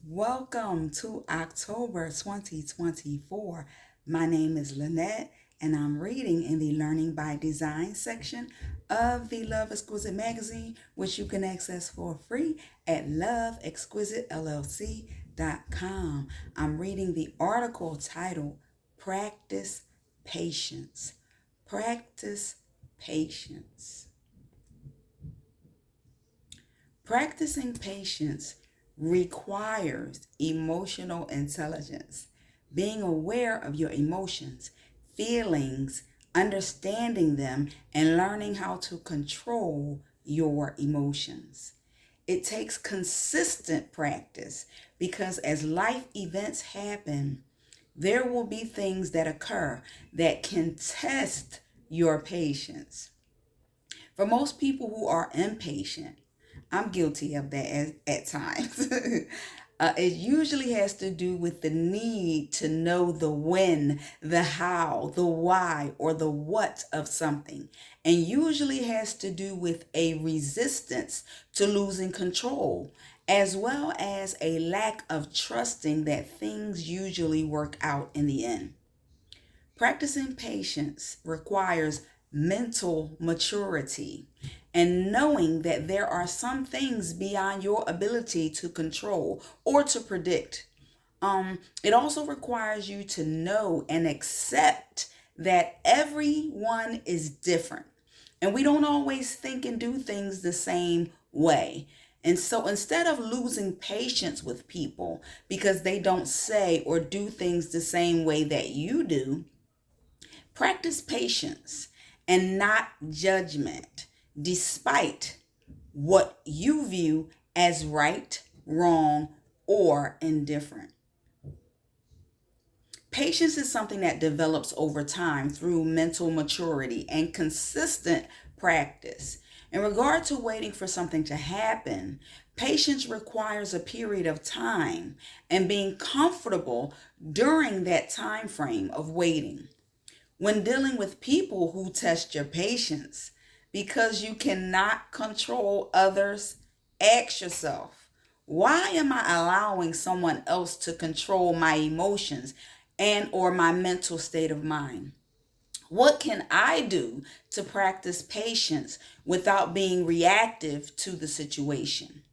Welcome to October 2024. My name is Lynette, and I'm reading in the Learning by Design section of the Love Exquisite Magazine, which you can access for free at loveexquisitellc.com. I'm reading the article titled Practice Patience. Practice Patience. Practicing patience requires emotional intelligence, being aware of your emotions, feelings, understanding them, and learning how to control your emotions. It takes consistent practice because as life events happen, there will be things that occur that can test your patience. For most people who are impatient, I'm guilty of that at times. It usually has to do with the need to know the when, the how, the why, or the what of something, and usually has to do with a resistance to losing control, as well as a lack of trusting that things usually work out in the end. Practicing patience requires mental maturity and knowing that there are some things beyond your ability to control or to predict. It also requires you to know and accept that everyone is different and we don't always think and do things the same way. And so instead of losing patience with people because they don't say or do things the same way that you do, practice patience and not judgment, despite what you view as right, wrong, or indifferent. Patience is something that develops over time through mental maturity and consistent practice. In regard to waiting for something to happen, patience requires a period of time and being comfortable during that time frame of waiting. When dealing with people who test your patience, because you cannot control others, ask yourself, why am I allowing someone else to control my emotions and or my mental state of mind? What can I do to practice patience without being reactive to the situation?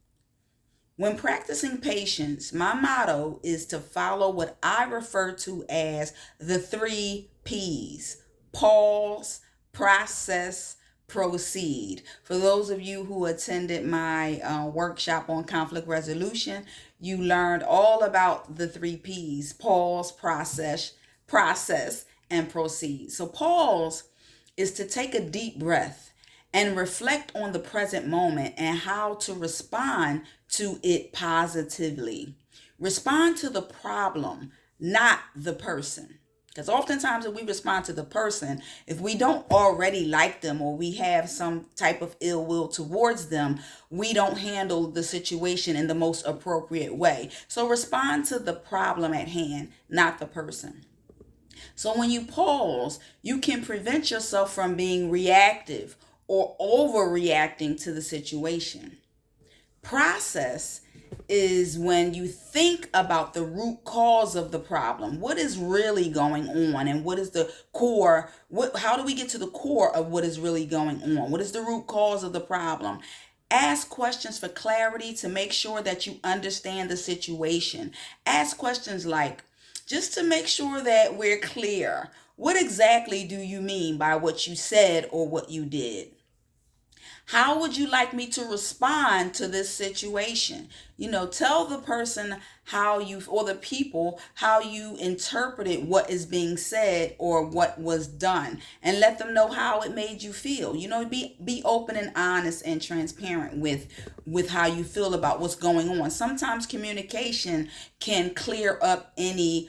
When practicing patience, my motto is to follow what I refer to as the three P's: pause, process, proceed. For those of you who attended my workshop on conflict resolution, you learned all about the three P's: pause, process, and proceed. So, pause is to take a deep breath and reflect on the present moment and how to respond to it positively. Respond to the problem, not the person. Because oftentimes, if we respond to the person, if we don't already like them or we have some type of ill will towards them, we don't handle the situation in the most appropriate way. So, respond to the problem at hand, not the person. So when you pause, you can prevent yourself from being reactive or overreacting to the situation. Process is when you think about the root cause of the problem. What is really going on and what is the core? How do we get to the core of what is really going on? What is the root cause of the problem? Ask questions for clarity to make sure that you understand the situation. Ask questions like, just to make sure that we're clear, what exactly do you mean by what you said or what you did? How would you like me to respond to this situation? Tell the person how you, or the people, how you interpreted what is being said or what was done, and let them know how it made you feel. Be open and honest and transparent with how you feel about what's going on. Sometimes communication can clear up any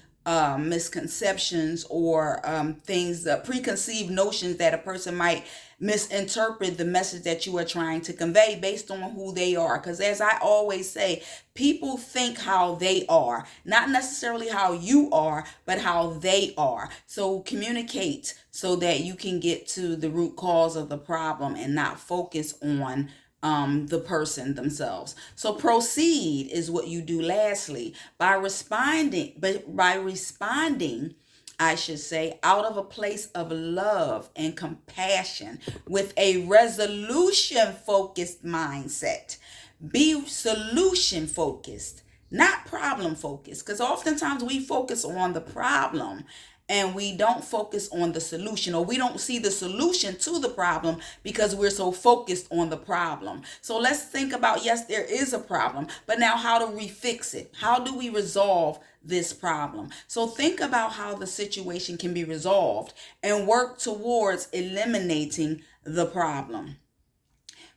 misconceptions or things, preconceived notions that a person might misinterpret the message that you are trying to convey based on who they are. Because as I always say, people think how they are, not necessarily how you are, but how they are. So communicate so that you can get to the root cause of the problem and not focus on the person themselves. So proceed is what you do lastly by responding, I should say, out of a place of love and compassion with a resolution focused mindset. Be solution focused, not problem focused, because oftentimes we focus on the problem and we don't focus on the solution, or we don't see the solution to the problem because we're so focused on the problem. So let's think about, yes, there is a problem, but now how do we fix it? How do we resolve this problem? So think about how the situation can be resolved and work towards eliminating the problem.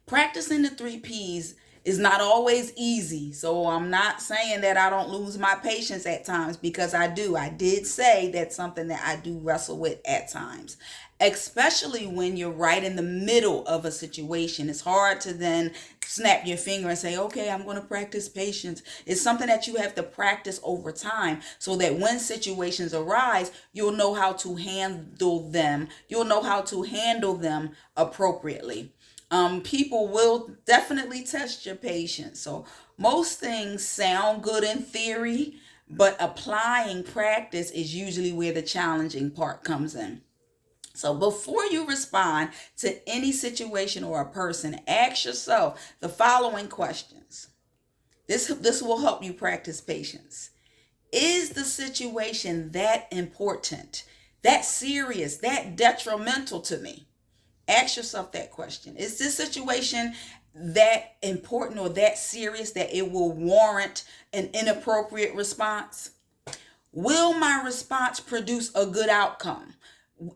Practicing the 3 Ps is not always easy. So I'm not saying that I don't lose my patience at times, because I do. I did say that's something that I do wrestle with at times, especially when you're right in the middle of a situation. It's hard to then snap your finger and say, okay, I'm going to practice patience. It's something that you have to practice over time so that when situations arise, you'll know how to handle them. You'll know how to handle them appropriately. People will definitely test your patience. So most things sound good in theory, but applying practice is usually where the challenging part comes in. So before you respond to any situation or a person, ask yourself the following questions. This will help you practice patience. Is the situation that important, that serious, that detrimental to me? Ask yourself that question. Is this situation that important or that serious that it will warrant an inappropriate response? Will my response produce a good outcome?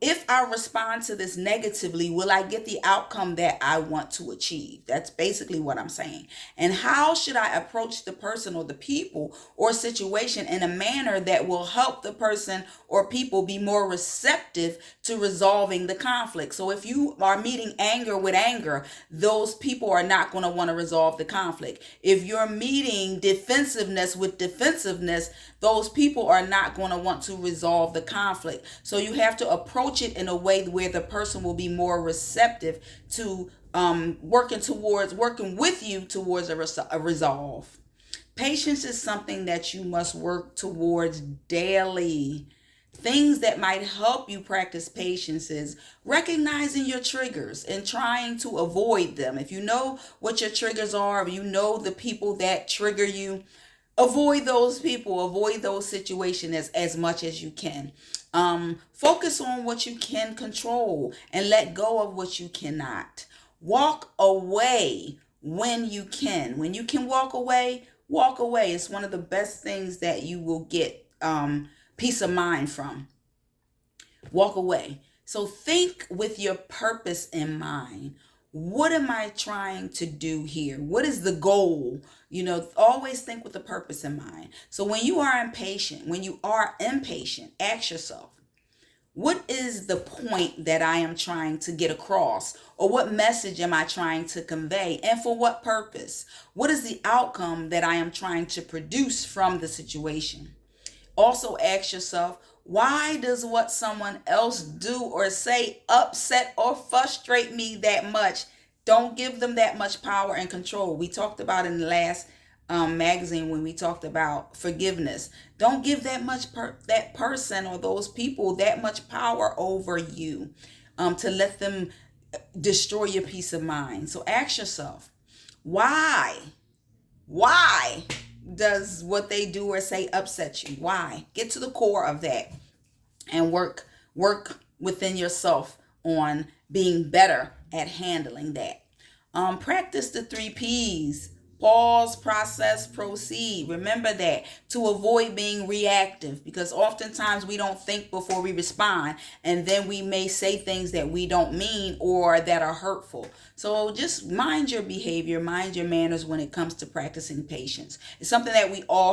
If I respond to this negatively, will I get the outcome that I want to achieve? That's basically what I'm saying. And how should I approach the person or the people or situation in a manner that will help the person or people be more receptive to resolving the conflict? So if you are meeting anger with anger, those people are not going to want to resolve the conflict. If you're meeting defensiveness with defensiveness, those people are not going to want to resolve the conflict. So you have to approach it in a way where the person will be more receptive to working with you towards a resolve. Patience is something that you must work towards daily. Things that might help you practice patience is recognizing your triggers and trying to avoid them. If you know what your triggers are, if you know the people that trigger you, avoid those people, avoid those situations as much as you can. Focus on what you can control and let go of what you cannot. Walk away when you can. When you can walk away, walk away. It's one of the best things that you will get peace of mind from. Walk away. So think with your purpose in mind. What am I trying to do here? What is the goal? Always think with the purpose in mind. So when you are impatient, ask yourself, what is the point that I am trying to get across? Or what message am I trying to convey? And for what purpose? What is the outcome that I am trying to produce from the situation? Also ask yourself, why does what someone else do or say upset or frustrate me that much? Don't give them that much power and control. We talked about in the last magazine when we talked about forgiveness. Don't give that person or those people that much power over you to let them destroy your peace of mind. So ask yourself, why does what they do or say upset you? Why? Get to the core of that and work within yourself on being better at handling that. Practice the 3 Ps. Pause, process, proceed. Remember that, to avoid being reactive, because oftentimes we don't think before we respond, and then we may say things that we don't mean or that are hurtful. So just mind your behavior, mind your manners when it comes to practicing patience. It's something that we all